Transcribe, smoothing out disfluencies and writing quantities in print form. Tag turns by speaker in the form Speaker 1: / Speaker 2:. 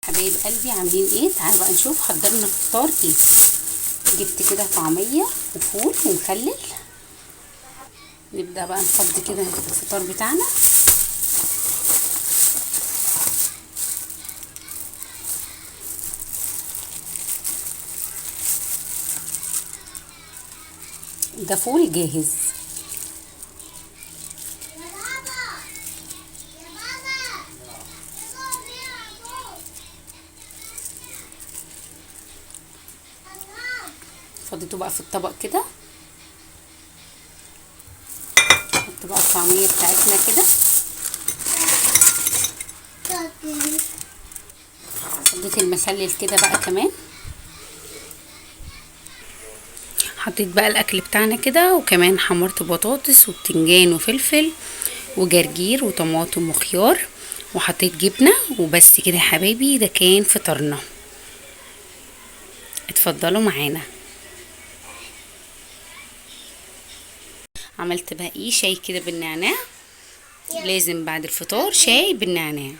Speaker 1: حبايب قلبي عاملين ايه؟ تعالوا بقى نشوف حضرنا الفطار ايه. جبت كده طعميه وفول ومخلل. نبدا بقى نفضي كده الفطار بتاعنا. ده فول جاهز. فضيته بقى في الطبق كده. نحط بقى الطعميه بتاعتنا كده. فضيت المخلل كده بقى كمان. حطيت بقى الاكل بتاعنا كده، وكمان حمرت بطاطس وبتنجان وفلفل وجرجير وطماطم وخيار، وحطيت جبنه وبس كده يا حبايبي. ده كان فطارنا. اتفضلوا معانا. عملت بقى ايه؟ شاي كده بالنعناع. لازم بعد الفطار شاي بالنعناع.